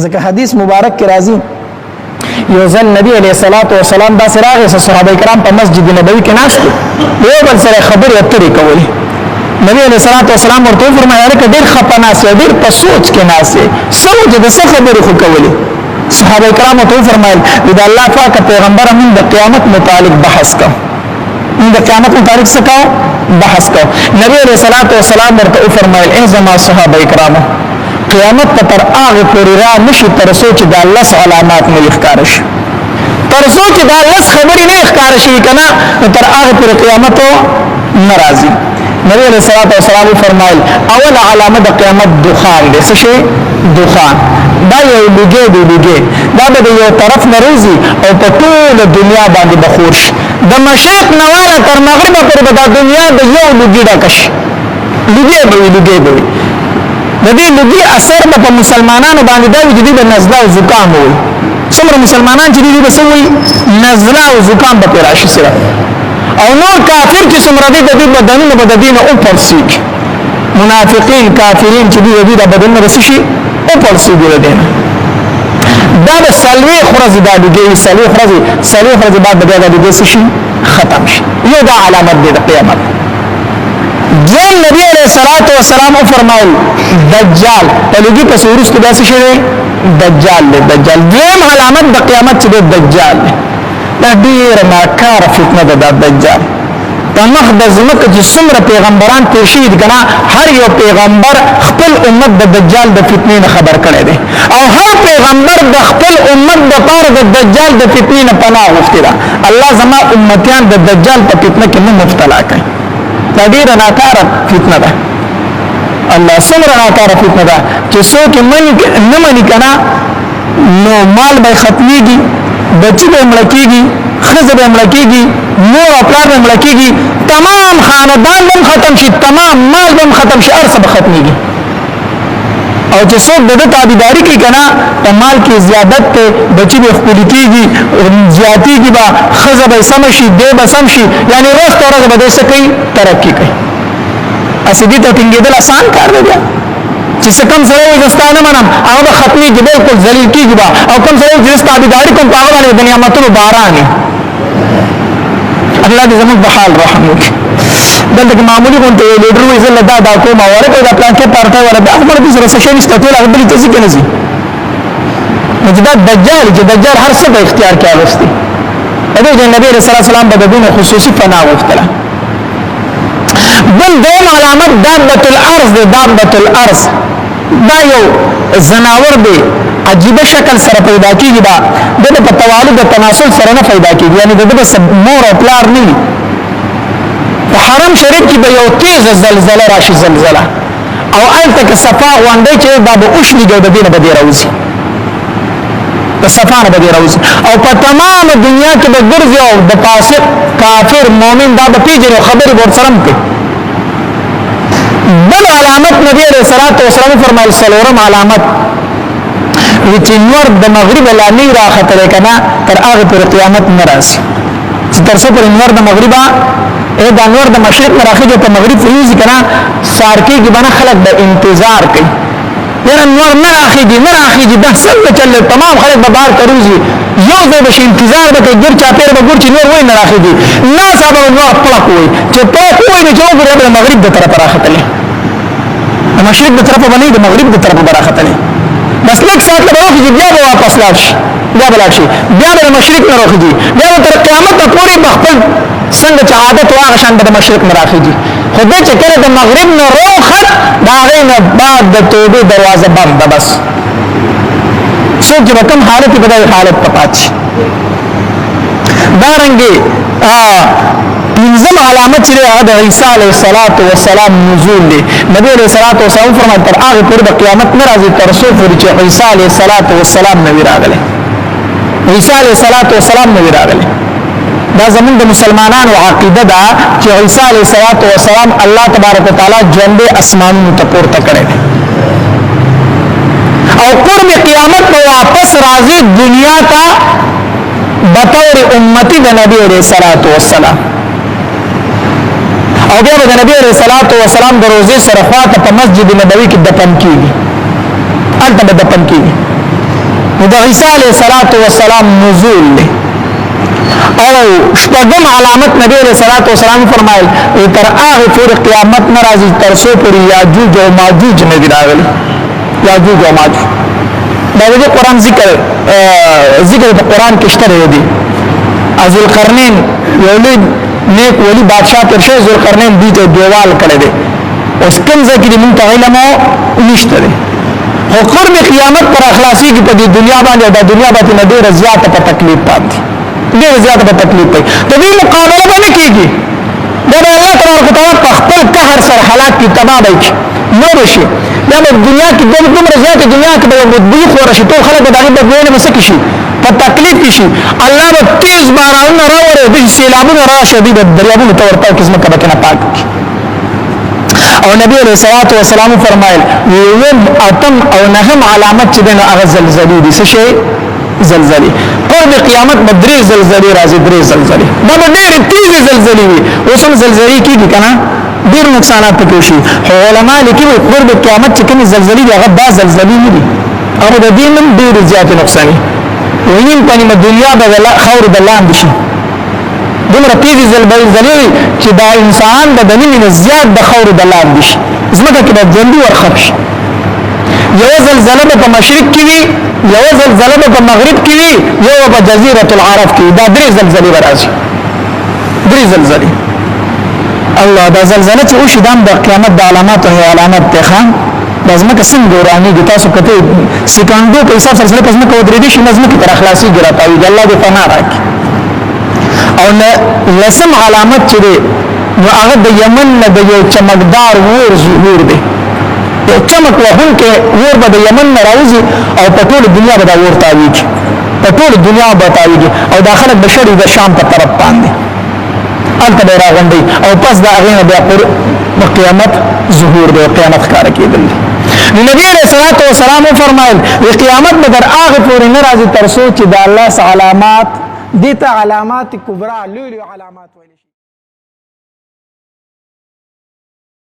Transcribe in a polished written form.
ځکه حدیث مبارک کې راځي یو ځل نبی علیہ الصلوۃ والسلام دا سراغه صحابه کرام په مسجد نبوي کې ناشته یو بل سره خبرې اترې کولې نبی علیہ الصلوۃ والسلام ورته فرمایله ک ډېر خپناسه ډېر په سوچ کې ناسه سوچ د څه خبرې خو کولې صحابه کرام ته فرمایل دا الله پاک پیغمبر موږ د قیامت متعلق بحث کا موږ د قیامت متعلق څه کا بحث کا نبی علیہ الصلوۃ والسلام ورته فرمایل ای زما صحابه کرام قیامت تر هغه پورې را نشي تر سوچ د الله علامات نه ښکار شي تر سوچ د الله خبرې نه ښکار شي کنه تر هغه پورې قیامت ناراضي نبی علیہ الصلوۃ والسلام فرمایل اول علامه د قیامت دخان دي څه شي دخان دا یو لګي دا به یو طرف ناروزي او په ټول دنیا باندې بخور شي د مشرق نواله تر مغرب پورې د دنیا د یو لګي ډکش لګي به د دې لګي اثر په مسلمانانو باندې دا وجدي د نزله او زکام وي څومره مسلمانان چې دي بسوي نزله او زکام به راشي سره او نور کافر چې څومره دي د دې بدنونو په دینه او پرسي منافقین کافرین چې دي د بدن رسشي او پرسي دي دینه دا د سلوي خرز د دې سلوي خرز بعد د دې شي ختم شي یو دا علامت دی د قیامت جن نبی علیہ الصلوۃ والسلام فرمایل دجال پلوږي په سورس کې داسې شي دجال دیم علامت د قیامت چې دجال دا ډیر ناکاره فتنه ده د دجال په مخ د زمکه چې څومره پیغمبران پیشي دي کنه هر یو پیغمبر خپل امت د دجال د فتنې نه خبر کړي دي او هر پیغمبر د خپل امت د پاره د دجال د فتنې نه پناه غوښتي ده الله زما امتیان د دجال په فتنه کې نه مبتلا کړي دا ډیره ناکاره فتنه ده الله څومره ناکاره فتنه ده چې څوک نه مني کنه نو مال به ختميږي بچي به ملکيږي خزه به ملکيږي مور او پلار به ملکيږي تمام خاندان به ختم شي تمام مال به ختم شي ارث به ختميږي او چې څوک د تابعداري کوي کنه په مال کې زیادت ته بچي به خپل کېږي زیاتېږي به خزه به سم شي دی به سم شي یعنی روز تر ورځې به د سکی ترقی کوي اسدي ته ټینګېدل آسان کار دی چې څنګه سره وځستانه منم هغه ختمي کې بالکل ذلیل کېږي او کوم سره چې تابعداري کوم هغه باندې دنیا متونو باراني الله دې زموږ په حال رحم وکړي دلته معمولی غونډه لیډر وې زله دا کوم اوره دا پلان کې پارټه وره دا خبره دې سره شې نشته ټول هغه بل څه کې نشي مجدد دجال هر څه په اختیار کې اوستي دا د نبی رسول الله سلام بدون خصوصي پناه وختله بل دیم علامت دابت الارض دا یو زناور دی عجیب شکل سره پیدا کیږي دا د توالد د تناسل سره نه پیدا کیږي یعنی د مور او پلار نه په حرم شریف کې به یو تیز زلزلہ راشي زلزلہ او الته کې صفا غونډه چې دا به اوښنی د دینه به راوځي د صفانه به راوځي او په تمام دنیا کې به ګرځي او د فاسق کافر مؤمن دا به پیژني خبرې ورسره کوي بل علامت نبی علیہ الصلوۃ والسلام فرمایل سلورم علامت چې نور د مغرب لا نه راخته کنا تر هغه پر قیامت ناراضي چې تر څو پر نور د مغربا دا نور د مشرق راخته په مغرب فریض کنا سارکی کې باندې خلک د انتظار کوي یره نور نه راخیږي د څنګه چل تمام خلک به بار کروزي یو ځای به انتظار وکړي ګر چا پیر به ګر چې نور وای نه راخیږي نه صاحب نور پلک وای چې پلک وای نه چې وګوره د مغرب د طرف راختلې د مشرق د طرف باندې د مغرب د طرف راختلې بس لږ ساعت له وروخي بیا به واپس لاړ شي بیا به مشرق نه راخیږي بیا تر قیامت پورې خپل څنګه چې عادت واغ شان د مشرق نه راخیږي خو دې چې کله د مغرب نه روخت دا غینه بعد د توبې دروازه بند بس څوک چې کوم حالت په دغه حالت پاتې دارنګي پنځم علامت چې د عیسی علیه السلام نزول دی نبی علیه السلام فرمایي تر هغه پورې د قیامت نه راځي تر څو پورې چې عیسی علیه السلام نه راغلی عیسی علیه السلام نه راغلی دا زمون د مسلمانانو عقیده ده چې عیسی علیه السلام الله تبارک وتعالى ژوند اسمانونو ته پورته کړی او قرب قیامت په واپس راځي دنیا ته بطور امتی د نبی علیہ الصلوۃ والسلام او بیا د نبی علیہ الصلوۃ والسلام د روزه سره خواته په مسجد نبوي کې دفن کیږي البته دفن کیږي نو د عیسی علیه السلام نزول دی او شپږم علامت نبی علیہ الصلوۃ والسلام فرمایل تر هغه پورې قیامت ناراضي تر څو پورې یاجوج او ماجوج نه دی راغلي یاجوج او ماجوج دا د قرآن ذکر په قرآن کې شته دی ذوالقرنین یو نیک ولی بادشاہ تر شو ذوالقرنین دې ته دیوال کړی دی اوس کوم ځکه دې مونږ ته علم نشته دی خو قرب قیامت پر اخلاصي کې په دې دنیا باندې د دنیا باندې ډېر زیاته په تکلیف پاتې ډېر زیاته په تکلیف پي د دې مقابله باندې کېږي دا الله تبارک وتعالى په خپل قهر سره حالات کې تباہ وي نور شي دا په دنیا کې دومره زیاته دنیا کې به مدبوی خور شي ټول خلک د هغه بدوینه مسکی شي په تکلیف کې شي الله به تیز باران راوړي د سیلابونو راشي د دریابونو تور پاک قسمه کبه نه پاک او نبی علیہ الصلوۃ والسلام فرمایل یوم اتم او نهم علامت چې دغه هغه زلزلې دي څه شي زلزلې قرب قیامت بدري زلزلې راځي درې زلزلې دا ډېر تیز زلزلې وي اوس هم زلزلې کیږي کنه ډېر نقصانات پکې شي علماء لیکي قرب قیامت چې کوم زلزلې دي هغه دا زلزلې نه دي هغه د دې نن ډېر زیات نقصان ویني په دنیا به خور د لاندې شي دومره تیزی زلزلې چې دا انسان د دنیا زیات د خور د لاندې شي زمکه کې د ژوند ورخښ یو زلزلہ په مشرق کې وي یو زلزلہ په مغرب کې وي یو په جزیره العرب کې دا درې زلزلې راځي درې زلزلې الله دا زلزلہ چې وشي د قیامت د علامات او علامات ته د زمکه څنګه ورانی دي تاسو کته سکندو په حساب سره په زمکه ودرې دي چې زمکه تر اخلاصي ګرځي د الله د فنا راکړي او لسم علامت چې دی نو هغه د یمن نه د یو چمکدار ور ظهور دی یو چمک وهون کې ور به د یمن نه راوځي او په ټول دنیا به دا ور تاویږي په ټول دنیا به تاویږي او داخله بشری د شام په طرف باندې انت به راغندي او پس دا هغه بیا پر قیامت ظهور دی قیامت ښکار کېدل نبی علیہ الصلوۃ والسلام فرمایل قیامت به در هغه پورې نه راځي تر څو چې د الله علامات دته علامات کبرا لولو علامات ویل